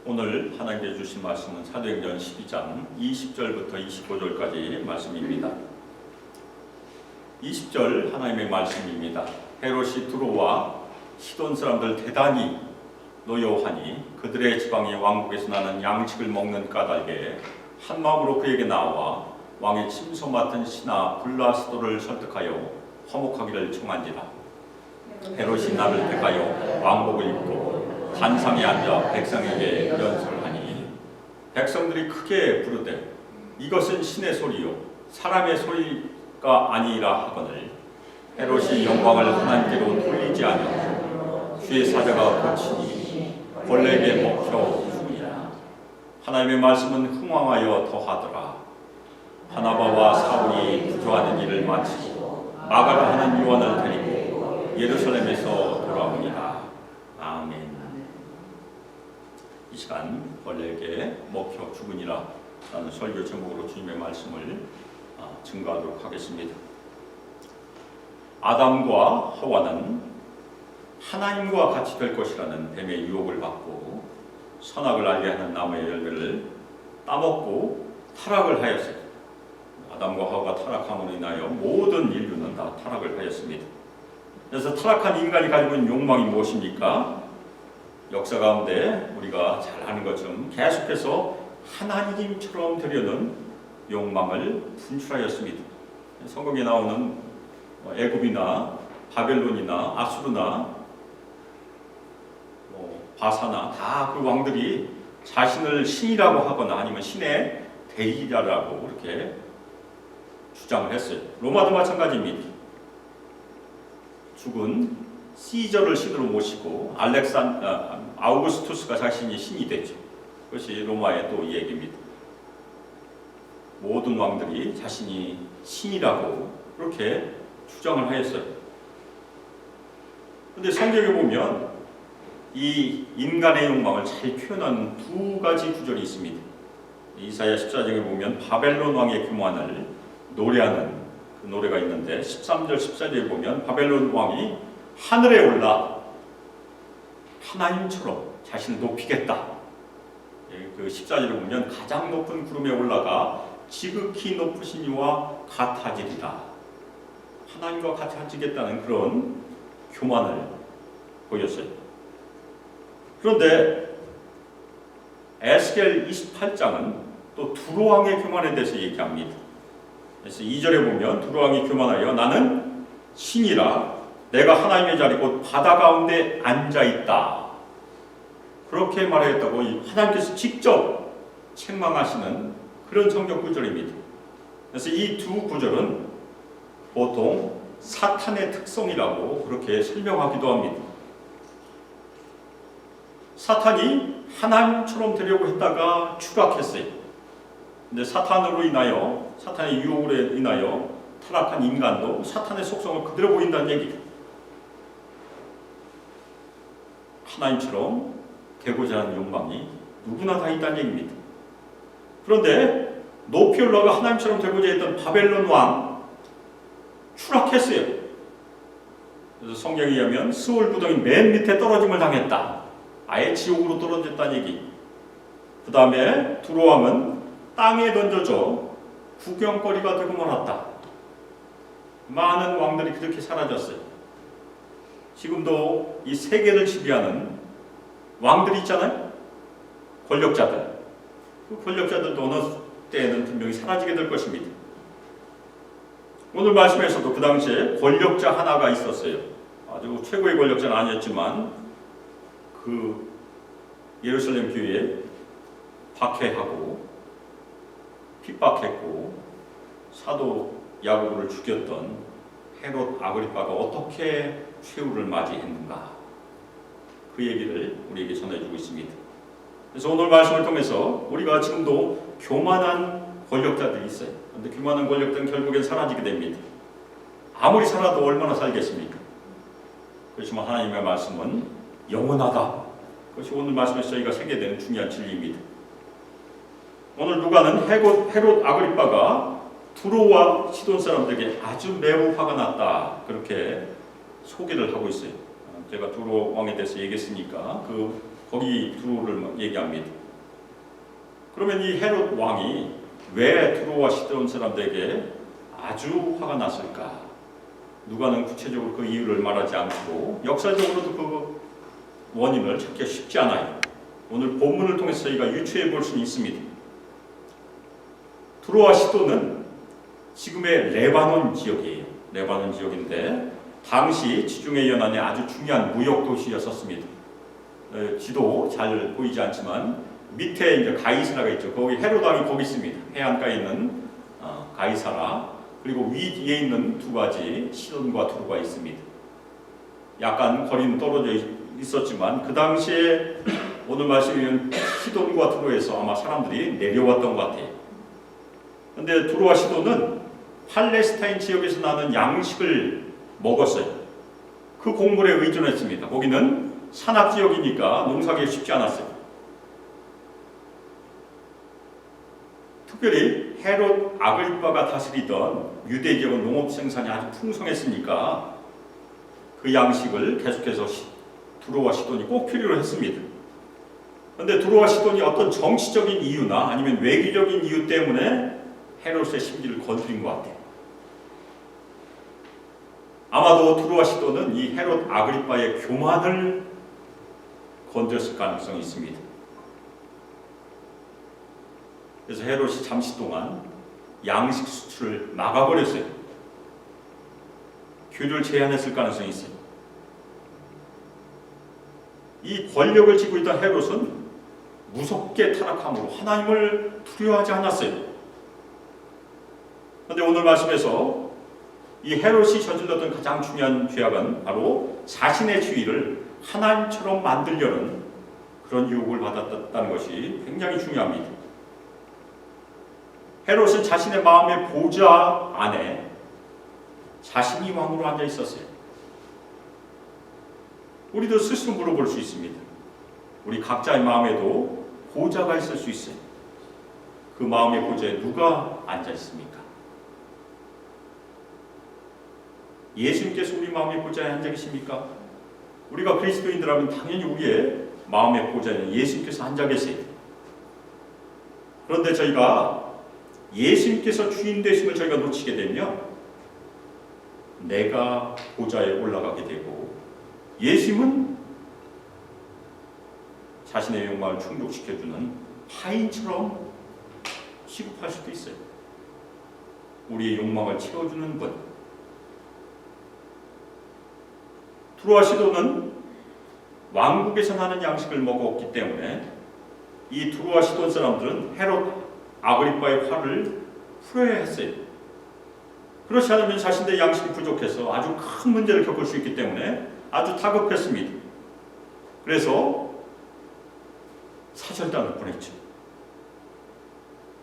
오늘 하나님께 주신 말씀은 사도행전 12장 20절부터 25절까지 말씀입니다. 20절 하나님의 말씀입니다. 헤롯이 두로와 시돈 사람들 대단히 노여워하니 그들의 지방의 왕국에서 나는 양식을 먹는 까닭에 한 마음으로 그에게 나와 왕의 침소 맡은 신하 블라스도를 설득하여 화목하기를 청한지라. 헤롯이 나를 택하여 왕복을 입고 단상에 앉아 백성에게 연설을 하니 백성들이 크게 부르되 이것은 신의 소리요 사람의 소리가 아니라 하거늘 헤롯이 영광을 하나님께로 돌리지 않아 주의 사자가 고치니 벌레에게 먹혀 죽으니라. 하나님의 말씀은 흥왕하여 더하더라. 바나바와 사울이 구조하는 일을 마치고 마가라 하는 요한을 데리고 예루살렘에서 돌아옵니다. 아멘. 이 시간 벌레에게 먹혀 죽으니라 라는 설교 제목으로 주님의 말씀을 증거하도록 하겠습니다. 아담과 하와는 하나님과 같이 될 것이라는 뱀의 유혹을 받고 선악을 알게 하는 나무의 열매를 따먹고 타락을 하였어요. 아담과 하와가 타락함으로 인하여 모든 인류는 다 타락을 하였습니다. 그래서 타락한 인간이 가지고 있는 욕망이 무엇입니까? 역사 가운데 우리가 잘 아는 것처럼 계속해서 하나님처럼 되려는 욕망을 분출하였습니다. 성경에 나오는 애굽이나 바벨론이나 아수르나 바사나 다 그 왕들이 자신을 신이라고 하거나 아니면 신의 대리자라고 이렇게 주장을 했어요. 로마도 마찬가지입니다. 죽은 시저를 신으로 모시고 아우구스투스가 자신이 신이 됐죠. 그것이 로마의 또 얘기입니다. 모든 왕들이 자신이 신이라고 그렇게 주장을 하였어요. 그런데 성경에 보면 이 인간의 욕망을 잘 표현한 두 가지 구절이 있습니다. 이사야 14장에 보면 바벨론 왕의 교만을 노래하는 그 노래가 있는데 13절 14절에 보면 바벨론 왕이 하늘에 올라 하나님처럼 자신을 높이겠다. 그 14절에 보면 가장 높은 구름에 올라가 지극히 높으신 이와 같아지리라. 하나님과 같아지겠다는 그런 교만을 보였어요. 그런데 에스겔 28장은 또 두로 왕의 교만에 대해서 얘기합니다. 그래서 2절에 보면 두로 왕이 교만하여 나는 신이라 내가 하나님의 자리 곧 바다 가운데 앉아있다. 그렇게 말하였다고 하나님께서 직접 책망하시는 그런 성경 구절입니다. 그래서 이 두 구절은 보통 사탄의 특성이라고 그렇게 설명하기도 합니다. 사탄이 하나님처럼 되려고 했다가 추락했어요. 근데 사탄으로 인하여 사탄의 유혹으로 인하여 타락한 인간도 사탄의 속성을 그대로 보인다는 얘기죠. 하나님처럼 되고자 하는 욕망이 누구나 다 있다는 얘기입니다. 그런데 높이 올라가 하나님처럼 되고자 했던 바벨론 왕 추락했어요. 그래서 성경에 의하면 스올 부동이 맨 밑에 떨어짐을 당했다. 아예 지옥으로 떨어졌다는 얘기. 그 다음에 두로 왕은 땅에 던져져 구경거리가 되고 말았다. 많은 왕들이 그렇게 사라졌어요. 지금도 이 세계를 지배하는 왕들이 있잖아요. 권력자들. 그 권력자들도 어느 때에는 분명히 사라지게 될 것입니다. 오늘 말씀에서도 그 당시에 권력자 하나가 있었어요. 아주 최고의 권력자는 아니었지만 그 예루살렘 교회에 박해하고 핍박했고 사도 야고보를 죽였던 헤롯 아그리빠가 어떻게 최후를 맞이했는가, 그 얘기를 우리에게 전해주고 있습니다. 그래서 오늘 말씀을 통해서 우리가 지금도 교만한 권력자들이 있어요. 그런데 교만한 권력들은 결국엔 사라지게 됩니다. 아무리 살아도 얼마나 살겠습니까? 그렇지만 하나님의 말씀은 영원하다. 그것이 오늘 말씀에서 저희가 새게 되는 중요한 진리입니다. 오늘 누가는 헤롯 아그리빠가 두로와 시돈 사람들에게 아주 매우 화가 났다, 그렇게 소개를 하고 있어요. 제가 두로 왕에 대해서 얘기했으니까 그 거기 두로를 얘기합니다. 그러면 이 헤롯 왕이 왜 두로와 시돈 사람들에게 아주 화가 났을까? 누가는 구체적으로 그 이유를 말하지 않고 역사적으로도 그 원인을 찾기가 쉽지 않아요. 오늘 본문을 통해서 저희가 유추해 볼 수는 있습니다. 두로와 시돈은 지금의 레바논 지역이에요. 레바논 지역인데 당시 지중해 연안의 아주 중요한 무역 도시였었습니다. 지도 잘 보이지 않지만 밑에 이제 가이사라가 있죠. 거기 헤롯 왕이 거기 있습니다. 해안가에 있는 가이사라, 그리고 위에 있는 두 가지 시돈과 두로가 있습니다. 약간 거리는 떨어져 있었지만 그 당시에 오늘 말씀인 시돈과 두로에서 아마 사람들이 내려왔던 것 같아요. 그런데 두로와 시돈은 팔레스타인 지역에서 나는 양식을 먹었어요. 그 곡물에 의존했습니다. 거기는 산악 지역이니까 농사하기 쉽지 않았어요. 특별히 헤롯 아글리빠가 다스리던 유대 지역은 농업 생산이 아주 풍성했으니까 그 양식을 계속해서 두로와 시돈이 꼭 필요로 했습니다. 그런데 두로와 시돈이 어떤 정치적인 이유나 아니면 외교적인 이유 때문에 헤롯의 심기를 건드린 것 같아요. 아마도 두로와 시돈은 이 헤롯 아글리빠의 교만을 건드렸을 가능성이 있습니다. 그래서 헤롯이 잠시 동안 양식 수출을 막아버렸어요. 교류를 제한했을 가능성이 있어요. 이 권력을 쥐고 있던 헤롯은 무섭게 타락함으로 하나님을 두려워하지 않았어요. 그런데 오늘 말씀에서 이 헤롯이 저질렀던 가장 중요한 죄악은 바로 자신의 지위를 하나님처럼 만들려는 그런 유혹을 받았다는 것이 굉장히 중요합니다. 헤롯은 자신의 마음의 보좌 안에 자신이 왕으로 앉아 있었어요. 우리도 스스로 물어볼 수 있습니다. 우리 각자의 마음에도 보좌가 있을 수 있어요. 그 마음의 보좌에 누가 앉아 있습니까? 예수님께서 우리 마음의 보좌에 앉아 계십니까? 우리가 그리스도인들하면 당연히 우리의 마음의 보좌에 예수님께서 앉아 계세요. 그런데 저희가 예수님께서 주인 되심을 저희가 놓치게 되면 내가 보좌에 올라가게 되고 예수님은 자신의 욕망을 충족시켜주는 하인처럼 취급할 수도 있어요. 우리의 욕망을 채워주는 분. 두로와 시돈은 왕국에서 나는 양식을 먹었기 때문에 이 두로와 시돈 사람들은 헤롯 아그리빠의 화를 풀어야 했어요. 그렇지 않으면 자신들의 양식이 부족해서 아주 큰 문제를 겪을 수 있기 때문에 아주 다급했습니다. 그래서 사절단을 보냈죠.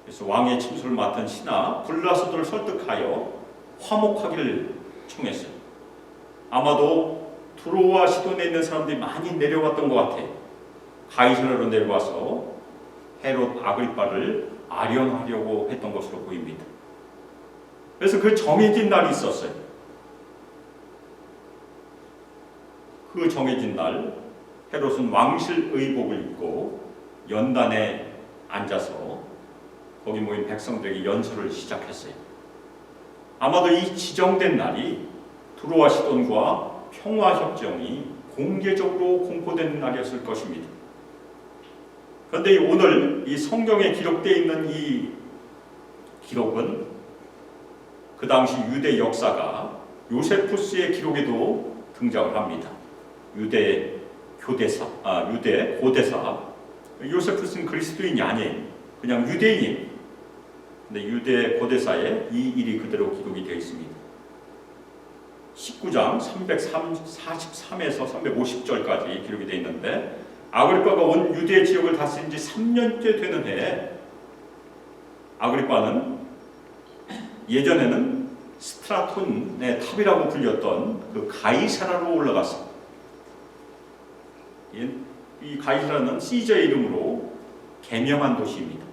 그래서 왕의 침소를 맡은 신하 블라소들을 설득하여 화목하기를 청했어요. 아마도 두로와 시돈에 있는 사람들이 많이 내려왔던 것 같아요. 가이사라로 내려와서 헤롯 아글리빠를 아련하려고 했던 것으로 보입니다. 그래서 그 정해진 날이 있었어요. 그 정해진 날 헤롯은 왕실 의복을 입고 연단에 앉아서 거기 모인 백성들에게 연설을 시작했어요. 아마도 이 지정된 날이 두로와 시돈과 평화협정이 공개적으로 공포된 날이었을 것입니다. 그런데 오늘 이 성경에 기록되어 있는 이 기록은 그 당시 유대 역사가 요세푸스의 기록에도 등장을 합니다. 유대 고대사. 요세푸스는 그리스도인이 아니에요. 그냥 유대인이에요. 근데 유대 고대사에 이 일이 그대로 기록이 되어 있습니다. 19장 343에서 350절까지 기록이 되어 있는데 아그리빠가 온 유대 지역을 다스린 지 3년째 되는 해에 아그리빠는 예전에는 스트라톤의 탑이라고 불렸던 그 가이사라로 올라갔습니다. 이 가이사라는 시저의 이름으로 개명한 도시입니다.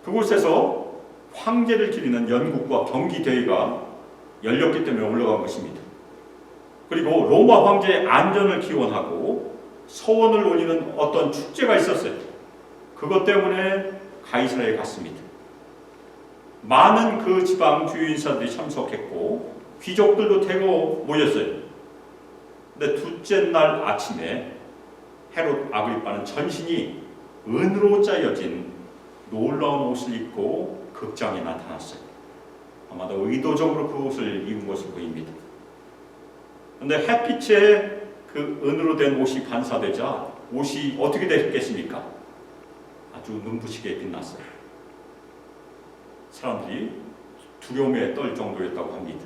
그곳에서 황제를 기리는 연극과 경기 대회가 열렸기 때문에 올라간 것입니다. 그리고 로마 황제의 안전을 기원하고 서원을 올리는 어떤 축제가 있었어요. 그것 때문에 가이사랴에 갔습니다. 많은 그 지방 주요 인사들이 참석했고 귀족들도 대거 모였어요. 근데 둘째 날 아침에 헤롯 아그리빠는 전신이 은으로 짜여진 놀라운 옷을 입고 극장에 나타났어요. 아마도 의도적으로 그 옷을 입은 것으로 보입니다. 그런데 햇빛에 그 은으로 된 옷이 반사되자 옷이 어떻게 됐겠습니까? 아주 눈부시게 빛났어요. 사람들이 두려움에 떨 정도였다고 합니다.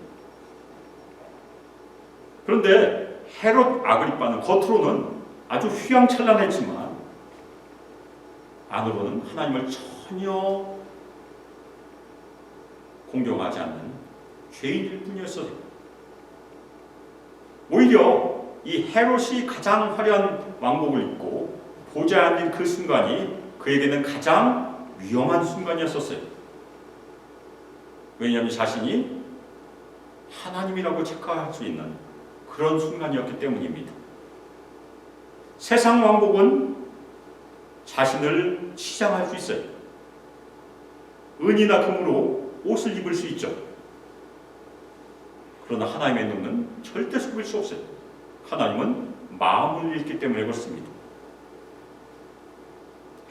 그런데 헤롯 아그리빠는 겉으로는 아주 휘황찬란했지만 안으로는 하나님을 전혀 공경하지 않는 죄인일 뿐이었어요. 오히려 이 헤롯이 가장 화려한 왕복을 입고 보좌에 앉은 그 순간이 그에게는 가장 위험한 순간이었었어요. 왜냐하면 자신이 하나님이라고 착각할 수 있는 그런 순간이었기 때문입니다. 세상 왕복은 자신을 치장할 수 있어요. 은이나 금으로 옷을 입을 수 있죠. 그러나 하나님의 눈은 절대 속일 수 없어요. 하나님은 마음을 읽기 때문에 그렇습니다.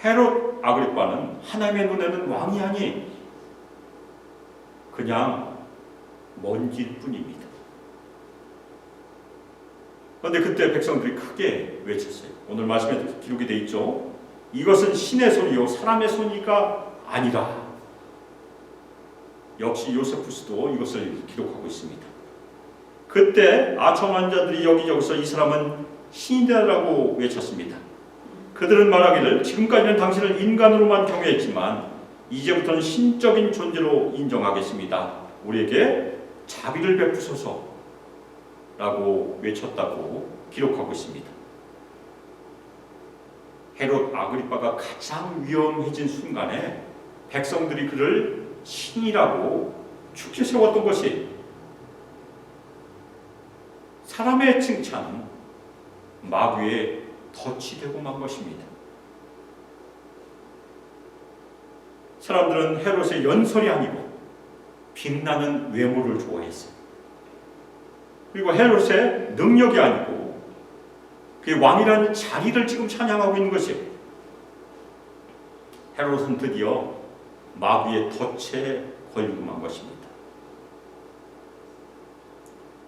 헤롯 아그리빠는 하나님의 눈에는 왕이 아니 그냥 먼지일 뿐입니다. 그런데 그때 백성들이 크게 외쳤어요. 오늘 말씀에 기록이 되어 있죠. 이것은 신의 손이요 사람의 손이가 아니라. 역시 요세푸스도 이것을 기록하고 있습니다. 그때 아첨환자들이 여기저기서 이 사람은 신이다라고 외쳤습니다. 그들은 말하기를 지금까지는 당신을 인간으로만 경외했지만 이제부터는 신적인 존재로 인정하겠습니다. 우리에게 자비를 베푸소서 라고 외쳤다고 기록하고 있습니다. 헤롯 아그리빠가 가장 위험해진 순간에 백성들이 그를 신이라고 축제 세웠던 것이 사람의 칭찬은 마귀의 덫이 되고 만 것입니다. 사람들은 헤롯의 연설이 아니고 빛나는 외모를 좋아했어요. 그리고 헤롯의 능력이 아니고 그의 왕이라는 자리를 지금 찬양하고 있는 것이에요. 헤롯은 드디어 마귀의 덫에 걸리고 만 것입니다.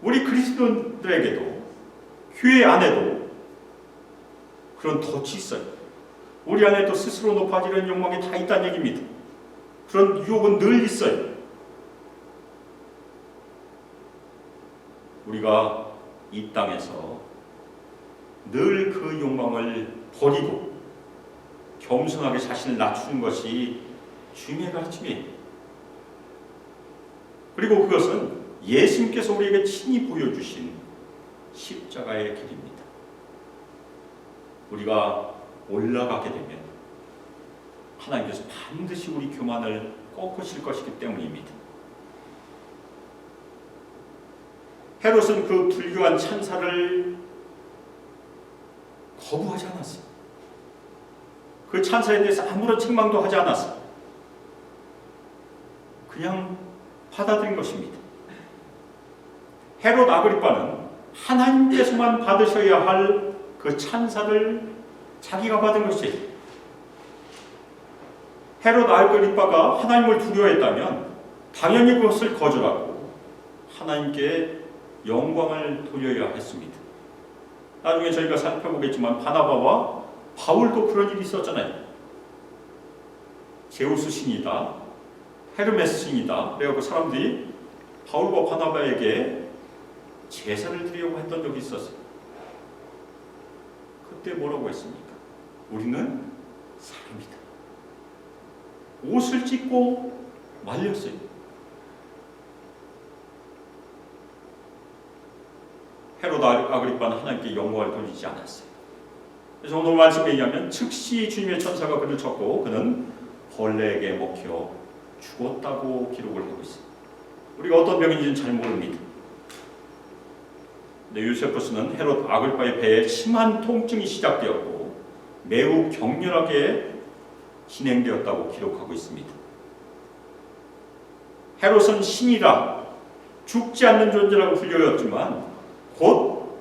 우리 그리스도인들에게도 교회 안에도 그런 덫이 있어요. 우리 안에도 스스로 높아지려는 욕망이 다 있다는 얘기입니다. 그런 유혹은 늘 있어요. 우리가 이 땅에서 늘 그 욕망을 버리고 겸손하게 자신을 낮추는 것이 주님의 가르침이에요. 그리고 그것은 예수님께서 우리에게 친히 보여주신 십자가의 길입니다. 우리가 올라가게 되면 하나님께서 반드시 우리 교만을 꺾으실 것이기 때문입니다. 헤롯은 그 불교한 찬사를 거부하지 않았어요. 그 찬사에 대해서 아무런 책망도 하지 않았어요. 그냥 받아들인 것입니다. 헤롯 아그리빠는 하나님께서만 받으셔야 할 그 찬사를 자기가 받은 것이에요. 헤롯 아그리빠가 하나님을 두려워했다면 당연히 그것을 거절하고 하나님께 영광을 돌려야 했습니다. 나중에 저희가 살펴보겠지만 바나바와 바울도 그런 일이 있었잖아요. 제우스 신이다, 헤르메스 신이다. 그래서 사람들이 바울과 바나바에게 제사를 드리려고 했던 적이 있었어요. 그때 뭐라고 했습니까? 우리는 사람이다. 옷을 찢고 말렸어요. 헤롯 아그리빠는 하나님께 영광을 돌리지 않았어요. 그래서 오늘 말씀에 의하면 즉시 주님의 천사가 그를 쳤고 그는 벌레에게 먹혀 죽었다고 기록을 하고 있습니다. 우리가 어떤 병인지는 잘 모릅니다. 근데 요세푸스는 헤롯 아글파의 배에 심한 통증이 시작되었고 매우 격렬하게 진행되었다고 기록하고 있습니다. 헤롯은 신이라 죽지 않는 존재라고 불려졌지만 곧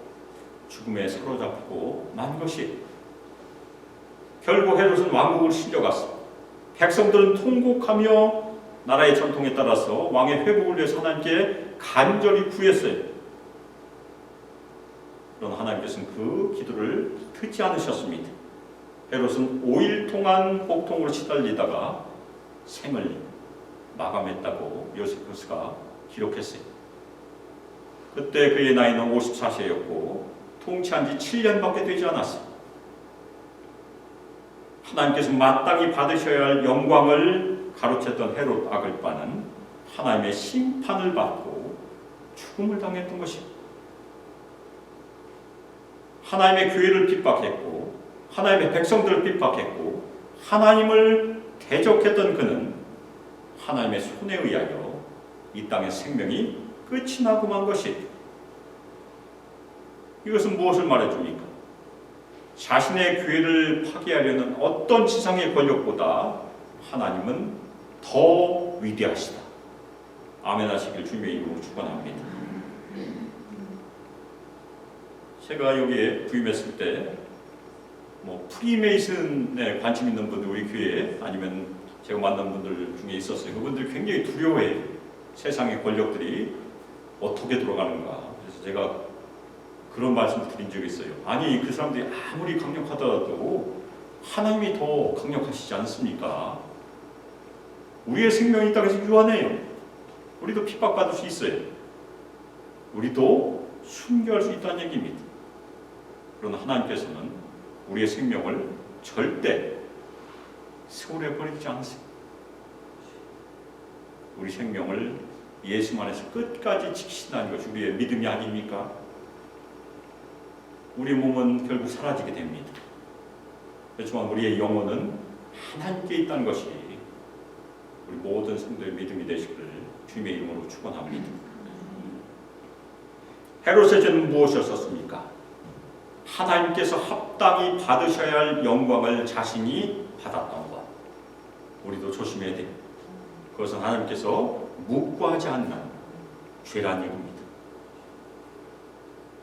죽음에 사로잡히고 만 것이 결국 헤롯은 왕국을 실려갔습니다. 백성들은 통곡하며 나라의 전통에 따라서 왕의 회복을 위해서 하나님께 간절히 구했어요. 그러나 하나님께서는 그 기도를 듣지 않으셨습니다. 헤롯은 5일 동안 복통으로 시달리다가 생을 마감했다고 요세푸스가 기록했어요. 그때 그의 나이는 54세였고 통치한 지 7년밖에 되지 않았어요. 하나님께서 마땅히 받으셔야 할 영광을 가로챘던 헤롯 아글파는 하나님의 심판을 받고 죽음을 당했던 것입니다. 하나님의 교회를 핍박했고 하나님의 백성들을 핍박했고 하나님을 대적했던 그는 하나님의 손에 의하여 이 땅의 생명이 끝이 나고 만 것이, 이것은 무엇을 말해줍니까? 자신의 교회를 파괴하려는 어떤 지상의 권력보다 하나님은 더 위대하시다. 아멘 하시길 주님의 이름으로 축원합니다. 제가 여기에 부임했을 때 프리메이슨에 관심 있는 분들 우리 교회에 아니면 제가 만난 분들 중에 있었어요. 그분들이 굉장히 두려워해요. 세상의 권력들이 어떻게 돌아가는가. 그래서 제가 그런 말씀을 드린 적이 있어요. 아니, 그 사람들이 아무리 강력하더라도 하나님이 더 강력하시지 않습니까? 우리의 생명이 이 땅에서 유한해요. 우리도 핍박받을 수 있어요. 우리도 순교할 수 있다는 얘기입니다. 그러나 하나님께서는 우리의 생명을 절대 세월에 버리지 않으세요. 우리 생명을 예수 안에서 끝까지 지키신다는 것이 우리의 믿음이 아닙니까? 우리 몸은 결국 사라지게 됩니다. 그렇지만 우리의 영혼은 하나님께 있다는 것이 우리 모든 성도의 믿음이 되시기를 주님의 이름으로 축원합니다. 헤롯의 죄는 무엇이었습니까? 하나님께서 합당히 받으셔야 할 영광을 자신이 받았던 것. 우리도 조심해야 돼요. 그것은 하나님께서 묵과하지 않는 죄란 얘기입니다.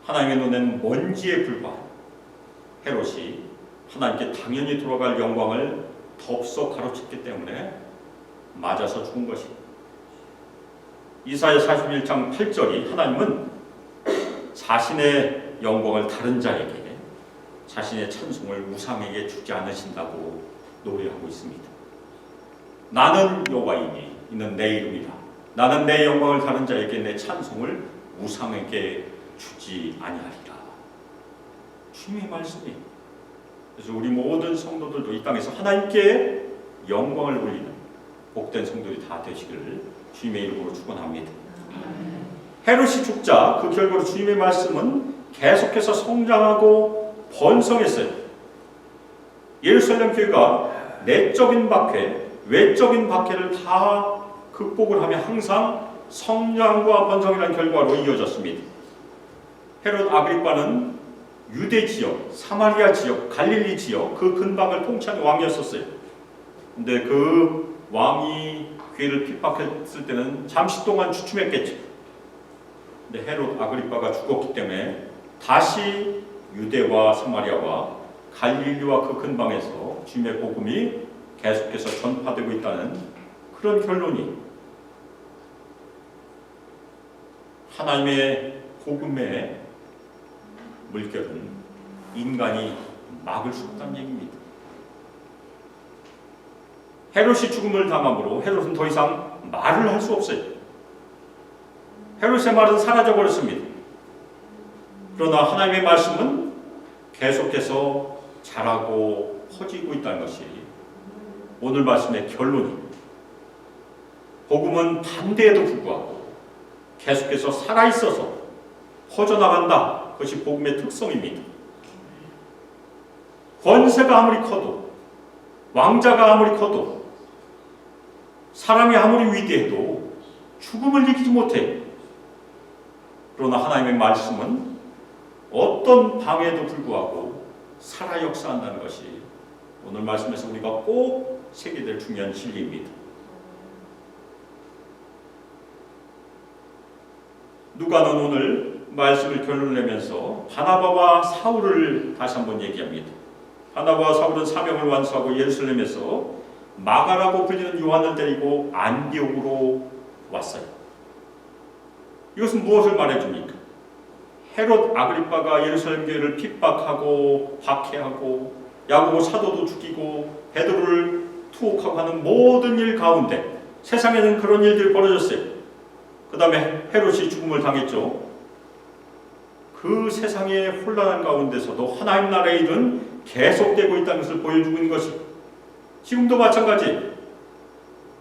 하나님의 눈에는 먼지에 불과한 헤롯이 하나님께 당연히 돌아갈 영광을 덥석 가로챘기 때문에 맞아서 죽은 것입니다. 이사야 41장 8절이 하나님은 자신의 영광을 다른 자에게, 자신의 찬송을 우상에게 주지 않으신다고 노래하고 있습니다. 나는 여호와이니 이는 내 이름이라. 나는 내 영광을 다른 자에게, 내 찬송을 우상에게 주지 아니하리라. 주님의 말씀이에요. 그래서 우리 모든 성도들도 이 땅에서 하나님께 영광을 올리는 복된 성도들이 다 되시기를 주님의 이름으로 축원합니다. 헤롯이 죽자 그 결과로 주님의 말씀은 계속해서 성장하고 번성했어요. 예루살렘 교회가 내적인 박해, 외적인 박해를 다 극복을 하며 항상 성장과 번성이라는 결과로 이어졌습니다. 헤롯 아그리빠는 유대 지역, 사마리아 지역, 갈릴리 지역 그 근방을 통치하는 왕이었었어요. 근데 그 왕이 교회를 핍박했을 때는 잠시 동안 주춤했겠죠. 근데 헤롯 아그리빠가 죽었기 때문에 다시 유대와 사마리아와 갈릴리와 그 근방에서 주님의 복음이 계속해서 전파되고 있다는 그런 결론이, 하나님의 복음의 물결은 인간이 막을 수 없다는 얘기입니다. 헤롯이 죽음을 당함으로 헤롯은 더 이상 말을 할 수 없어요. 헤롯의 말은 사라져 버렸습니다. 그러나 하나님의 말씀은 계속해서 자라고 퍼지고 있다는 것이 오늘 말씀의 결론입니다. 복음은 반대에도 불구하고 계속해서 살아있어서 퍼져나간다. 그것이 복음의 특성입니다. 권세가 아무리 커도, 왕자가 아무리 커도, 사람이 아무리 위대해도 죽음을 이기지 못해. 그러나 하나님의 말씀은 어떤 방해에도 불구하고 살아 역사한다는 것이 오늘 말씀에서 우리가 꼭 새겨야 될 중요한 진리입니다. 누가는 오늘 말씀을 결론내면서 바나바와 사울을 다시 한번 얘기합니다. 바나바와 사울은 사명을 완수하고 예루살렘에서 마가라고 불리는 요한을 데리고 안디옥으로 왔어요. 이것은 무엇을 말해줍니까? 헤롯 아그리빠가 예루살렘 교회를 핍박하고 박해하고 야고보 사도도 죽이고 베드로를 투옥하고 하는 모든 일 가운데 세상에는 그런 일들이 벌어졌어요. 그 다음에 헤롯이 죽음을 당했죠. 그 세상의 혼란한 가운데서도 하나님 나라의 일은 계속되고 있다는 것을 보여주고 있는 것이 지금도 마찬가지.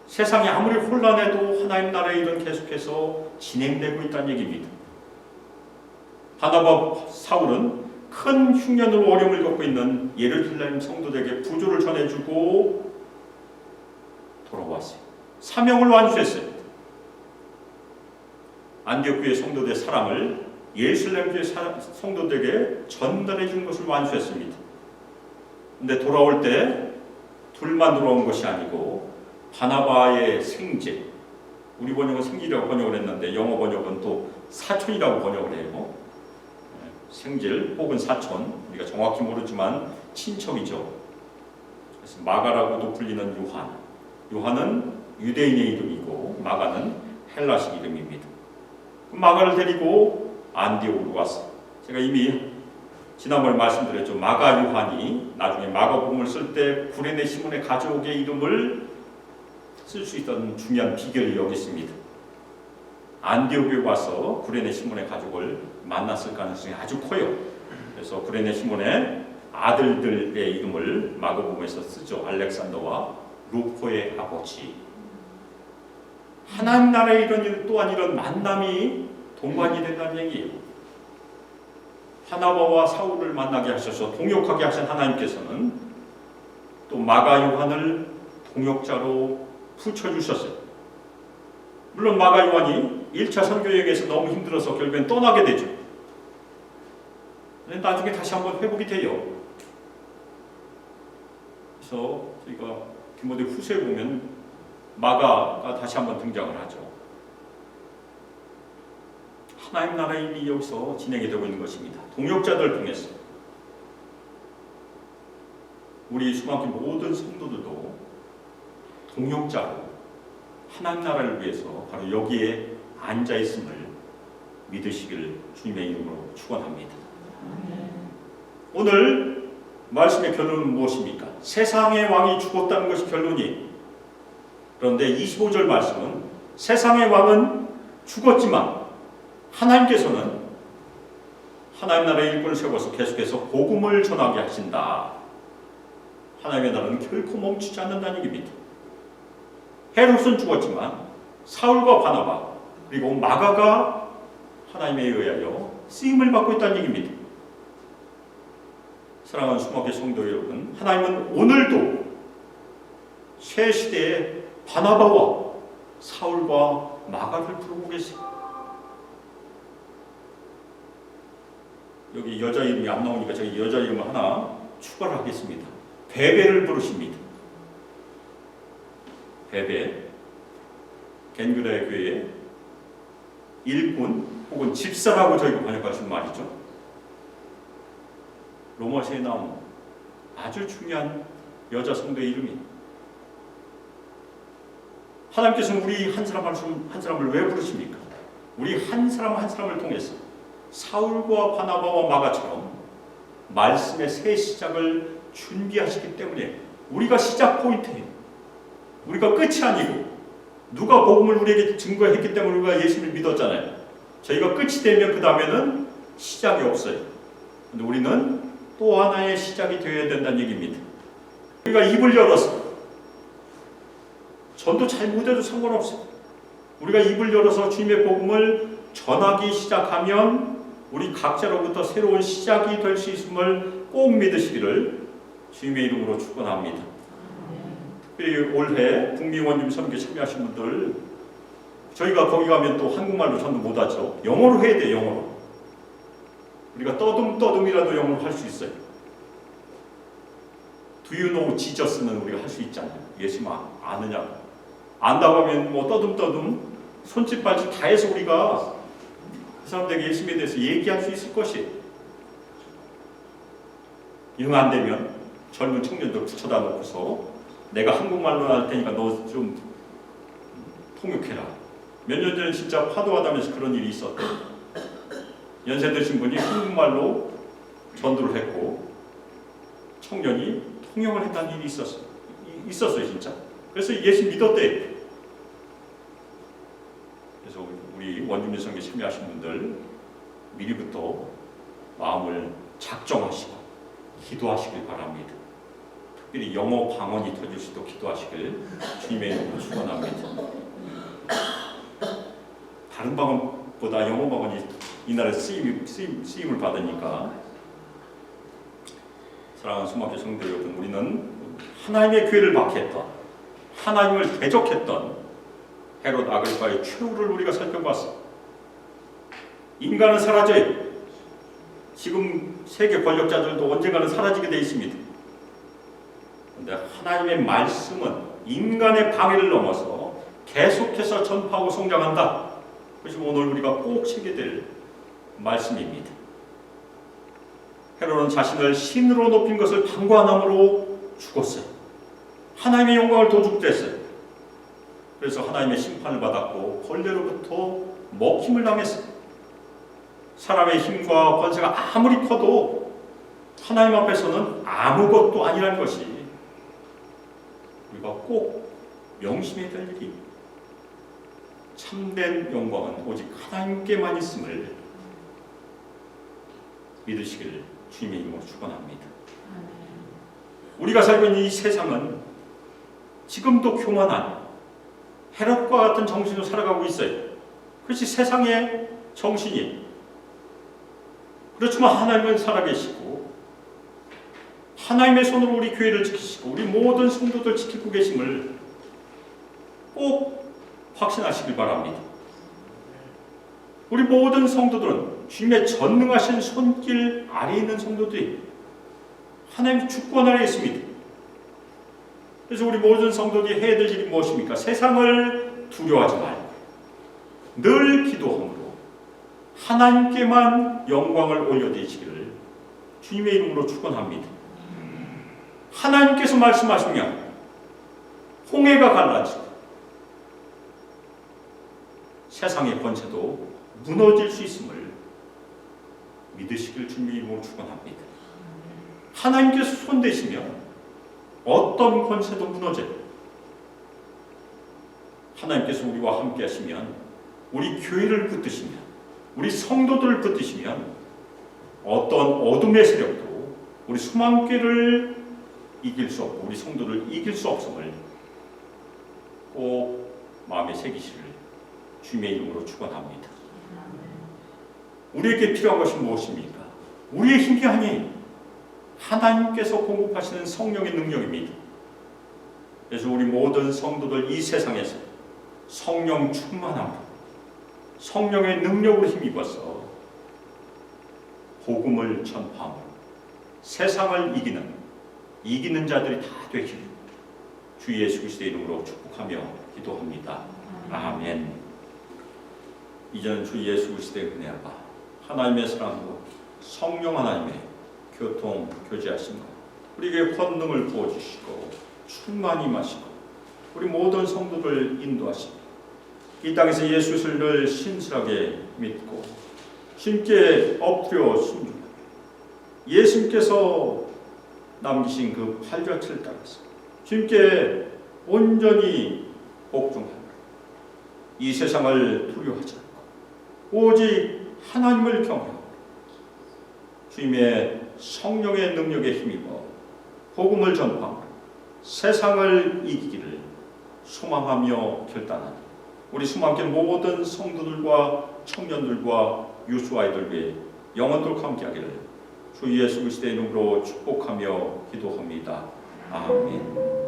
세상이 아무리 혼란해도 하나님 나라의 일은 계속해서 진행되고 있다는 얘기입니다. 바나바 사울은 큰 흉년으로 어려움을 겪고 있는 예루살렘 성도들에게 부조를 전해주고 돌아왔어요. 사명을 완수했어요. 안디옥 교회 성도들의 사랑을 예루살렘 교회 성도들에게 전달해 주는 것을 완수했습니다. 근데 돌아올 때 둘만 돌아온 것이 아니고 바나바의 생제, 우리 번역은 생질이라고 번역을 했는데 영어 번역은 또 사촌이라고 번역을 해요. 생질 혹은 사촌, 우리가 정확히 모르지만 친척이죠. 그래서 마가라고도 불리는 요한, 요한은 유대인의 이름이고 마가는 헬라식 이름입니다. 마가를 데리고 안디옥으로 왔어요. 제가 이미 지난번에 말씀드렸죠. 마가 요한이 나중에 마가복음을 쓸 때 구레네 시몬의 가족의 이름을 쓸 수 있던 중요한 비결이 여기 있습니다. 안디옥에 와서 구레네 시몬의 가족을 만났을 가능성이 아주 커요. 그래서 구레네 시몬의 아들들의 이름을 마가복음에서 쓰죠. 알렉산더와 루포의 아버지. 하나님 나라의 이런 일 또한 이런 만남이 동반이 된다는 얘기예요. 바나바와 사울을 만나게 하셔서 동역하게 하신 하나님께서는 또 마가 요한을 동역자로 붙여주셨어요. 물론 마가 요한이 1차 선교여행에서 너무 힘들어서 결국엔 떠나게 되죠. 나중에 다시 한번 회복이 돼요. 그래서 저희가 디모데 후서에 보면 마가가 다시 한번 등장을 하죠. 하나님 나라의 일이 여기서 진행이 되고 있는 것입니다. 동역자들을 통해서 우리 수많은 모든 성도들도 동역자로 하나님 나라를 위해서 바로 여기에 앉아 있음을 믿으시길 주님의 이름으로 축원합니다. 오늘 말씀의 결론은 무엇입니까? 세상의 왕이 죽었다는 것이 결론이. 그런데 25절 말씀은 세상의 왕은 죽었지만 하나님께서는 하나님 나라의 일꾼을 세워서 계속해서 복음을 전하게 하신다. 하나님의 나라는 결코 멈추지 않는다는 얘기입니다. 헤롯은 죽었지만 사울과 바나바 그리고 마가가 하나님에 의하여 쓰임을 받고 있다는 얘기입니다. 사랑하는 수목의 성도 여러분, 하나님은 오늘도 새 시대에 바나바와 사울과 마가를 부르고 계세요. 여기 여자 이름이 안 나오니까 제가 여자 이름을 하나 추가를 하겠습니다. 베베를 부르십니다. 베베, 겐그라의 교회의 일꾼 혹은 집사라고 저희가 번역할 수 있는 말이죠. 로마서에 나온 아주 중요한 여자 성도의 이름이. 하나님께서는 우리 한 사람 한 사람을 왜 부르십니까? 우리 한 사람 한 사람을 통해서 사울과 바나바와 마가처럼 말씀의 새 시작을 준비하시기 때문에 우리가 시작 포인트예요. 우리가 끝이 아니고 누가 복음을 우리에게 증거했기 때문에 우리가 예수를 믿었잖아요. 저희가 끝이 되면 그 다음에는 시작이 없어요. 근데 우리는 또 하나의 시작이 되어야 된다는 얘기입니다. 우리가 입을 열어서 전도 잘 못해도 상관없어요. 우리가 입을 열어서 주님의 복음을 전하기 시작하면 우리 각자로부터 새로운 시작이 될 수 있음을 꼭 믿으시기를 주님의 이름으로 축원합니다. 특별히 올해 북미 원님 선교 참여하신 분들, 저희가 거기 가면 또 한국말로 전도 못하죠. 영어로 해야 돼요. 영어로. 우리가 떠듬떠듬이라도 영어를 할 수 있어요. Do you know Jesus는 우리가 할 수 있잖아요. 예수님 아느냐고. 안다고 하면 뭐 떠듬떠듬 손짓 발짓 다 해서 우리가 그 사람들에게 예수님에 대해서 얘기할 수 있을 것이에요. 영 안 되면 젊은 청년들 붙여다 놓고서 내가 한국말로 할 테니까 너 좀 통역해라. 몇 년 전에 진짜 파도하다면서 그런 일이 있었대. 연세 드신 분이 한국말로 전도를 했고 청년이 통역을 했다는 일이 있었어요 진짜. 그래서 예수 믿었대. 그래서 우리 원주민 선교에 참여하신 분들 미리부터 마음을 작정하시고 기도하시길 바랍니다. 특별히 영어 방언이 터질 수 있도록 기도하시길 주님의 이름으로 축원합니다. 다른 방언보다 영어 방언이 이날에 쓰임을 받으니까 사랑하는 소망교 성도 여러분, 우리는 하나님의 교회를 박해했던 하나님을 대적했던 헤롯 아그리파의 최후를 우리가 살펴봤어. 인간은 사라져요. 지금 세계 권력자들도 언젠가는 사라지게 되어 있습니다. 그런데 하나님의 말씀은 인간의 방해를 넘어서 계속해서 전파하고 성장한다. 그것이 오늘 우리가 꼭 새겨야 될 말씀입니다. 헤롯은 자신을 신으로 높인 것을 방관함으로 죽었어요. 하나님의 영광을 도둑됐어요. 그래서 하나님의 심판을 받았고 벌레로부터 먹힘을 당했어요. 사람의 힘과 권세가 아무리 커도 하나님 앞에서는 아무것도 아니라는 것이 우리가 꼭 명심해야 될 일이, 참된 영광은 오직 하나님께만 있음을 믿으시기를 주님의 이름으로 축원합니다. 우리가 살고 있는 이 세상은 지금도 교만한 헤롯과 같은 정신으로 살아가고 있어요. 그것이 세상의 정신이에요. 그렇지만 하나님은 살아계시고 하나님의 손으로 우리 교회를 지키시고 우리 모든 성도들 지키고 계심을 꼭 확신하시길 바랍니다. 우리 모든 성도들은 주님의 전능하신 손길 아래에 있는 성도들이 하나님의 주권 아래에 있습니다. 그래서 우리 모든 성도들이 해야 될 일이 무엇입니까? 세상을 두려워하지 말고 늘 기도함으로 하나님께만 영광을 올려드리시기를 주님의 이름으로 축원합니다. 하나님께서 말씀하시면 홍해가 갈라지고 세상의 권세도 무너질 수 있음을 믿으시길 주님의 이름으로 축원합니다. 하나님께서 손대시면 어떤 권세도 무너져요. 하나님께서 우리와 함께 하시면, 우리 교회를 붙드시면, 우리 성도들을 붙드시면 어떤 어둠의 세력도 우리 소망교회를 이길 수 없고 우리 성도를 이길 수 없음을 꼭 마음에 새기시를 주님의 이름으로 축원합니다. 우리에게 필요한 것이 무엇입니까? 우리의 힘이 아니에요. 하나님께서 공급하시는 성령의 능력입니다. 그래서 우리 모든 성도들 이 세상에서 성령 충만함으로 성령의 능력으로 힘입어서 복음을 전파함으로 세상을 이기는 자들이 다 되기를 주 예수 그리스도의 이름으로 축복하며 기도합니다. 아멘. 이제는 주 예수 그리스도의 은혜와 하나님의 사랑으로 성령 하나님의 교통 교제하심과 우리에게 권능을 부어주시고 충만히 마시고 우리 모든 성도를 인도하시고 이 땅에서 예수를 늘 신실하게 믿고 주님께 엎드려 순종하며 예수님께서 남기신 그 팔자취를 따라서 주님께 온전히 복종하며 이 세상을 두려워하지 않고 오직 하나님을 경외하고 주님의 성령의 능력에 힘입어 복음을 전파하며 세상을 이기기를 소망하며 결단하니 우리 수많게 모든 성도들과 청년들과 유수 아이들에게 영원토록 함께하기를 주 예수 그리스도의 이름으로 축복하며 기도합니다. 아멘.